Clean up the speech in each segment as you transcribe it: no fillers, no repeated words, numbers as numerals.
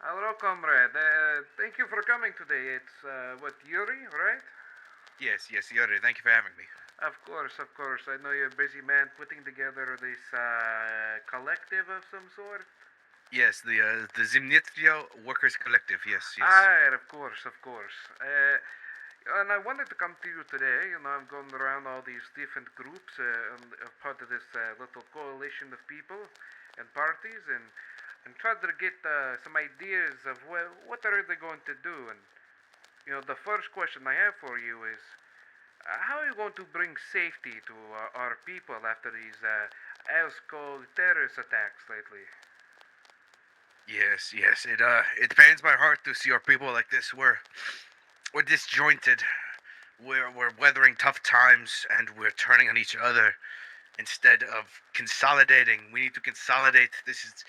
Hello, comrade. Thank you for coming today. It's, what, Yuri, right? Yes, Yuri, thank you for having me. Of course, of course. I know you're a busy man putting together this collective of some sort. Yes, the Zimnitrio Workers Collective. Yes. Ah, of course, of course. And I wanted to come to you today. I'm going around all these different groups and part of this little coalition of people and parties, and try to get some ideas of what are they going to do. And the first question I have for you is, how are you going to bring safety to our people after these as-called terrorist attacks lately? Yes. It pains my heart to see our people like this. We're disjointed. We're weathering tough times, and we're turning on each other instead of consolidating. We need to consolidate. This is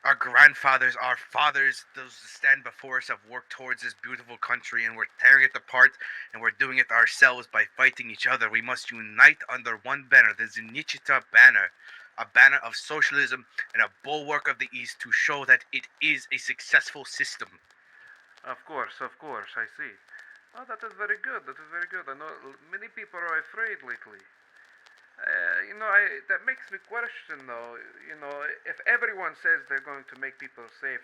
our grandfathers, our fathers, those that stand before us have worked towards this beautiful country, and we're tearing it apart, and we're doing it ourselves by fighting each other. We must unite under one banner, the Znichita banner, a banner of socialism and a bulwark of the East to show that it is a successful system. Of course, I see. Oh, that is very good. That is very good. I know many people are afraid lately. That makes me question though. If everyone says they're going to make people safe,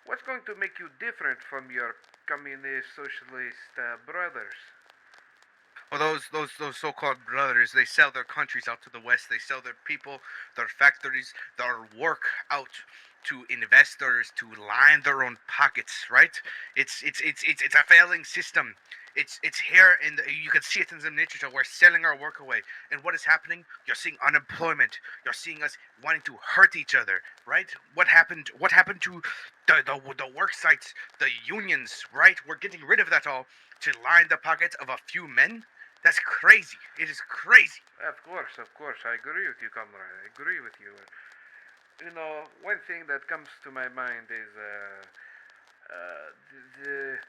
what's going to make you different from your communist socialist brothers? Well, those so-called brothers, they sell their countries out to the West. They sell their people, their factories, their work out to investors to line their own pockets. Right? It's a failing system. It's here in you can see it in the literature. We're selling our work away, and what is happening? You're seeing unemployment. You're seeing us wanting to hurt each other. Right? What happened? What happened to the work sites, the unions? Right? We're getting rid of that all to line the pockets of a few men. That's crazy. It is crazy. Of course, I agree with you, comrade. I agree with you. One thing that comes to my mind is the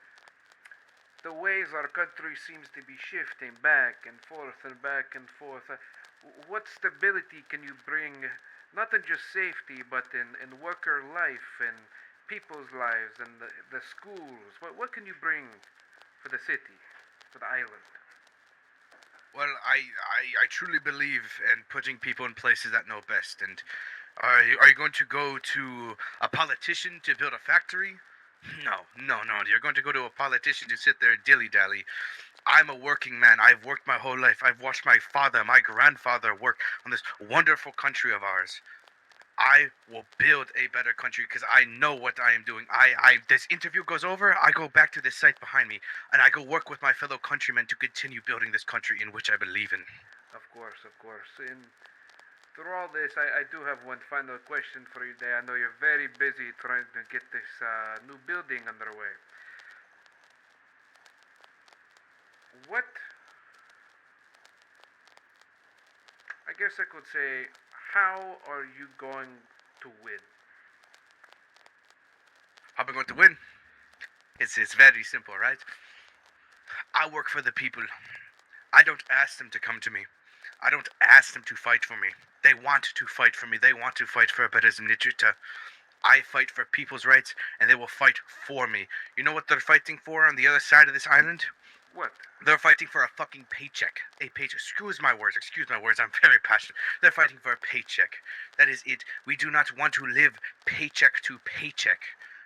the ways our country seems to be shifting back and forth and back and forth. What stability can you bring, not in just safety, but in worker life and people's lives and the schools? What can you bring for the city, for the island? Well, I truly believe in putting people in places that know best. And are you going to go to a politician to build a factory? No. You're going to go to a politician to sit there and dilly dally. I'm a working man. I've worked my whole life. I've watched my father, my grandfather work on this wonderful country of ours. I will build a better country because I know what I am doing. This interview goes over, I go back to this site behind me, and I go work with my fellow countrymen to continue building this country in which I believe in. Of course. And through all this, I do have one final question for you there. I know you're very busy trying to get this new building underway. What, I guess I could say, how are you going to win? How am I going to win? It's very simple, right? I work for the people. I don't ask them to come to me. I don't ask them to fight for me. They want to fight for me. They want to fight for a better Zimnichita. I fight for people's rights, and they will fight for me. You know what they're fighting for on the other side of this island? What? They're fighting for a fucking paycheck. A paycheck. Excuse my words. I'm very passionate. They're fighting for a paycheck. That is it. We do not want to live paycheck to paycheck.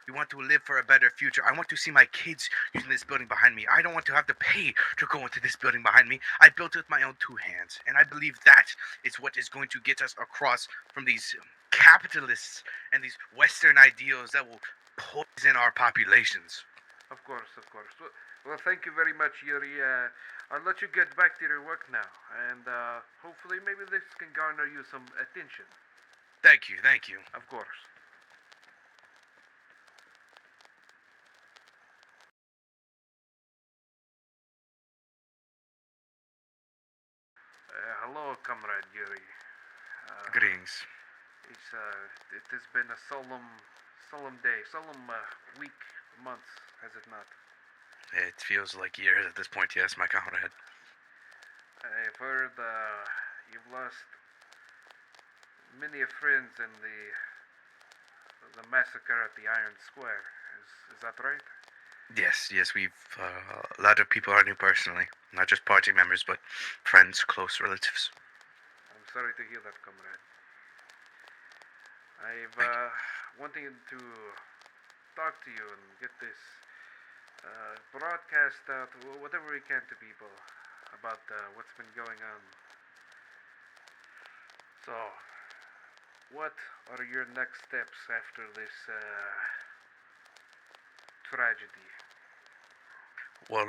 We want to live for a better future. I want to see my kids using this building behind me. I don't want to have to pay to go into this building behind me. I built it with my own two hands. And I believe that is what is going to get us across from these capitalists and these Western ideals that will poison our populations. Of course. Well, thank you very much, Yuri. I'll let you get back to your work now, and hopefully, maybe this can garner you some attention. Thank you. Of course. Hello, comrade Yuri. Uh, Greetings. it has been a solemn day, solemn week, month, has it not? It feels like years at this point, yes, my comrade. I've heard you've lost many friends in the the massacre at the Iron Square. Is that right? Yes, we've a lot of people I knew personally, not just party members, but friends, close relatives. I'm sorry to hear that, comrade. I've Thank you. wanting to talk to you and get this broadcast out, whatever we can to people about what's been going on. So, what are your next steps after this tragedy? Well,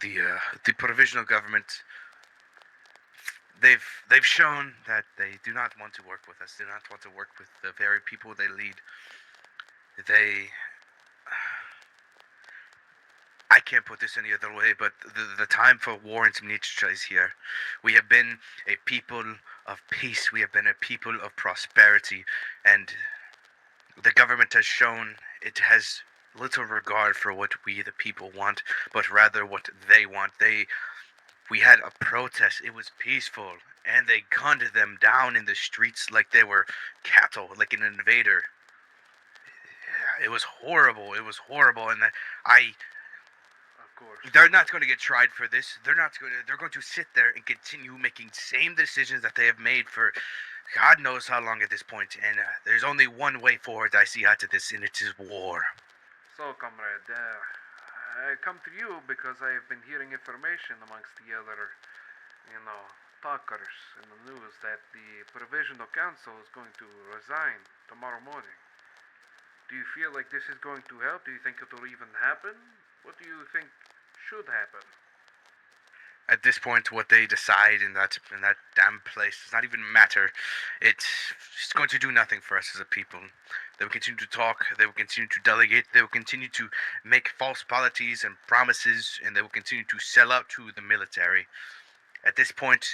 the provisional government, they've shown that they do not want to work with us, do not want to work with the very people they lead. They I can't put this any other way, but the time for war and Zmnichka is here. We have been a people of peace. We have been a people of prosperity, and the government has shown it has little regard for what we the people want, but rather what they want. We had a protest. It was peaceful, and they gunned them down in the streets like they were cattle, like an invader. It was horrible. It was horrible, and I Of course. they're not going to get tried for this. They're going to sit there and continue making same decisions that they have made for God knows how long at this point. And there's only one way forward I see out of this, and it is war. So, comrade, I come to you because I have been hearing information amongst the other, talkers in the news that the Provisional Council is going to resign tomorrow morning. Do you feel like this is going to help? Do you think it will even happen? What do you think should happen? At this point, what they decide in that damn place does not even matter. It's going to do nothing for us as a people. They will continue to talk. They will continue to delegate. They will continue to make false policies and promises, and they will continue to sell out to the military. At this point,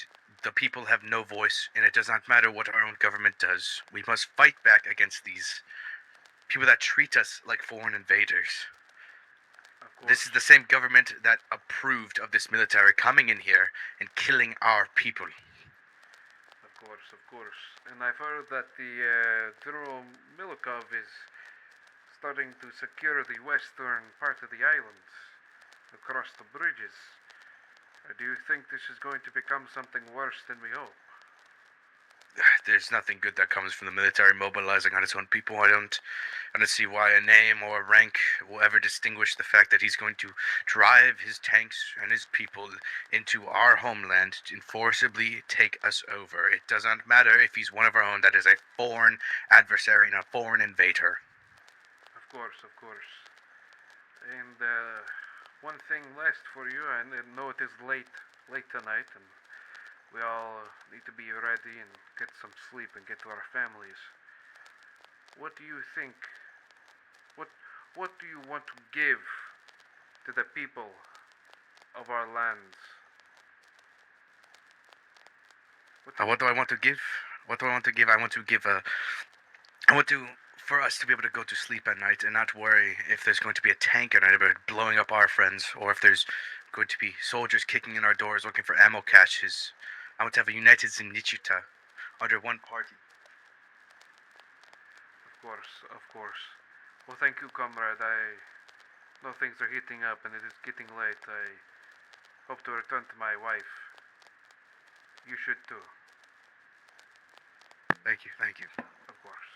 the people have no voice, and it does not matter what our own government does. We must fight back against these people that treat us like foreign invaders. Of course. This is the same government that approved of this military coming in here and killing our people. Of course, of course. And I've heard that the General Milikov is starting to secure the western part of the island across the bridges. Do you think this is going to become something worse than we hope? There's nothing good that comes from the military mobilizing on its own people. I don't see why a name or a rank will ever distinguish the fact that he's going to drive his tanks and his people into our homeland to forcibly take us over. It does not matter if he's one of our own. That is a foreign adversary and a foreign invader. Of course, of course. And one thing last for you. I know it is late tonight, and we all need to be ready and get some sleep and get to our families. What do you think? What do you want to give to the people of our lands? What do I want to give? What do I want to give? I want to give I want to for us to be able to go to sleep at night and not worry if there's going to be a tank at night blowing up our friends, or if there's going to be soldiers kicking in our doors looking for ammo caches. I want to have a united Zimnichita under one party. Of course, of course. Well, thank you, comrade. I know things are heating up and it is getting late. I hope to return to my wife. You should too, Thank you, thank you. of course.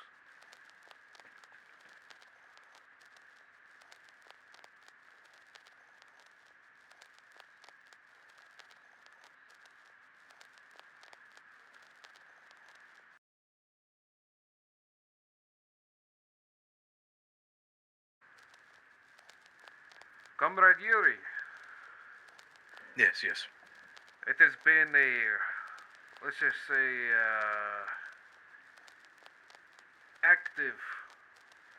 Comrade Yuri, Yes. it has been let's just say, active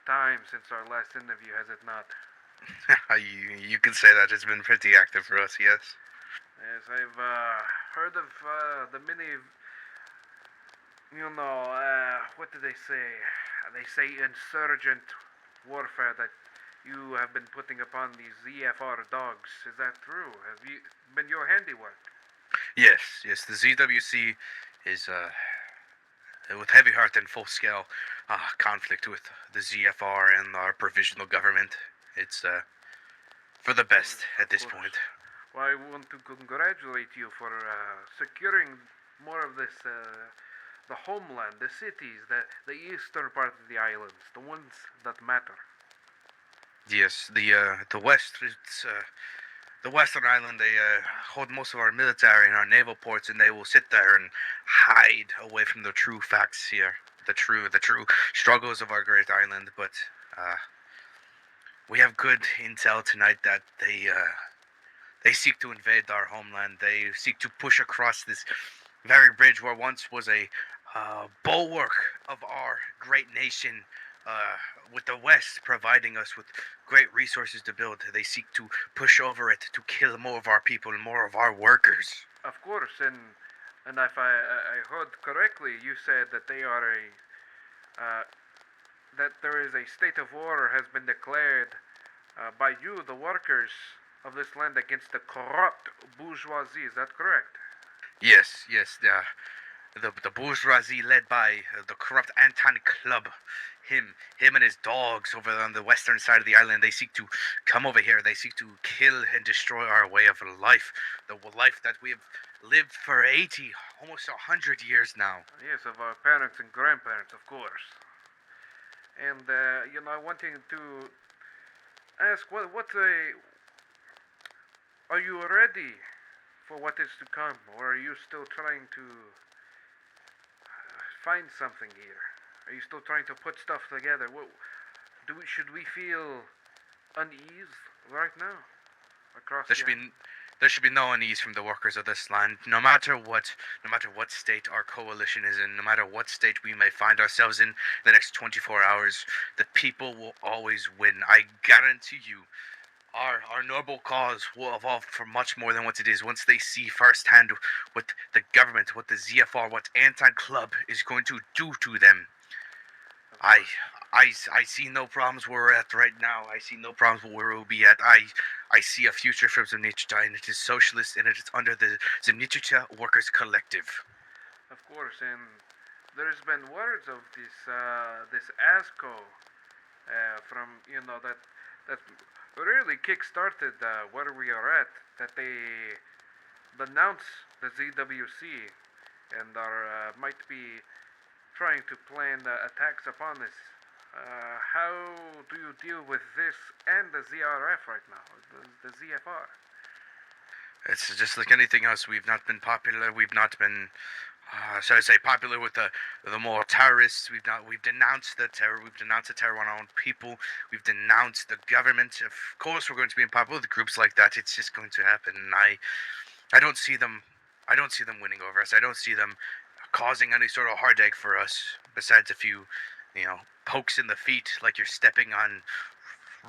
time since our last interview, has it not? you can say that it's been pretty active for us, yes. Yes, I've heard of the many, what do they say? They say insurgent warfare that you have been putting upon these ZFR dogs. Is that true? Have you been your handiwork? Yes, the ZWC is with heavy heart and full scale conflict with the ZFR and our provisional government. It's for the best at Of this course. point. Well, I want to congratulate you for securing more of this, the homeland, the cities, the eastern part of the islands, the ones that matter. Yes, the west. It's the Western Island. They hold most of our military and our naval ports, and they will sit there and hide away from the true facts here, the true struggles of our great island. But uh, we have good intel tonight that they seek to invade our homeland. They seek to push across this very bridge where once was a bulwark of our great nation, uh, with the West providing us with great resources to build. They seek to push over it to kill more of our people and more of our workers. Of course, and if I heard correctly, you said that they are a that there is a state of war has been declared by you, the workers of this land, against the corrupt bourgeoisie. Is that correct? Yes, yes, the bourgeoisie led by the corrupt Anton Club. Him and his dogs over on the western side of the island. They seek to come over here. They seek to kill and destroy our way of life, the life that we have lived for 80, almost 100 years now. Yes, of our parents and grandparents, of course. And I wanted to ask, are you ready for what is to come, or are you still trying to find something here? Are you still trying to put stuff together? Should we feel unease right now across There the should be there should be no unease from the workers of this land, no matter what state our coalition is in, no matter what state we may find ourselves in the next 24 hours. The people will always win. I guarantee you. Our noble cause will evolve for much more than what it is once they see firsthand what the government, what the ZFR, what Anti-Club is going to do to them. I, I see no problems where we're at right now. I see no problems where we'll be at. I see a future for Zemnichta, and it is socialist, and it is under the Zemnichta Workers Collective. Of course, and there's been words of this ASCO from that really kick-started where we are at. That they denounce the ZWC and are might be trying to plan attacks upon us. How do you deal with this and the ZRF right now, the ZFR? It's just like anything else. We've not been popular. We've not been, shall I say, popular with the more terrorists. We've denounced the terror. We've denounced the terror on our own people. We've denounced the government. Of course, we're going to be unpopular with groups like that. It's just going to happen. And I don't see them. I don't see them winning over us. I don't see them causing any sort of heartache for us. Besides a few, pokes in the feet, like you're stepping on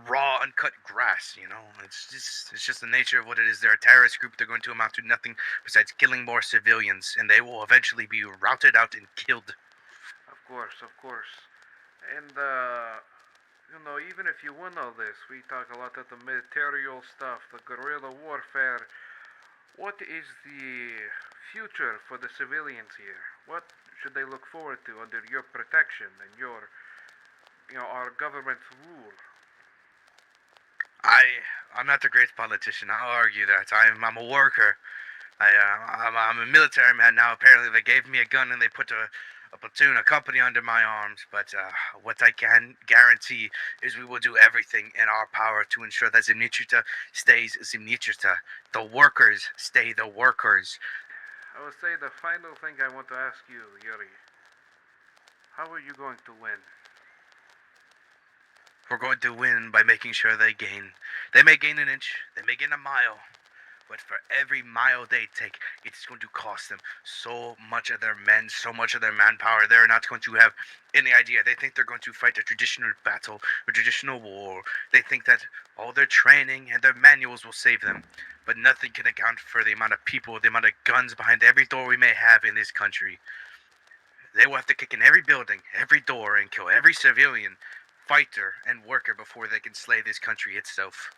raw, uncut grass. It's just the nature of what it is. They're a terrorist group. They're going to amount to nothing besides killing more civilians, and they will eventually be routed out and killed. Of course. And even if you win all this, we talk a lot of the material stuff, the guerrilla warfare. What is the future for the civilians here? What should they look forward to under your protection and our government's rule? I'm not a great politician. I'll argue that. I'm a worker. I'm a military man now. Apparently, they gave me a gun and they put a platoon, a company under my arms. But what I can guarantee is we will do everything in our power to ensure that Zimnichita stays Zimnichita. The workers stay the workers. I would say the final thing I want to ask you, Yuri. How are you going to win? We're going to win by making sure they gain. They may gain an inch, they may gain a mile, but for every mile they take, it's going to cost them so much of their men, so much of their manpower. They're not going to have any idea. They think they're going to fight a traditional battle, a traditional war. They think that all their training and their manuals will save them. But nothing can account for the amount of people, the amount of guns behind every door we may have in this country. They will have to kick in every building, every door, and kill every civilian, fighter, and worker before they can slay this country itself.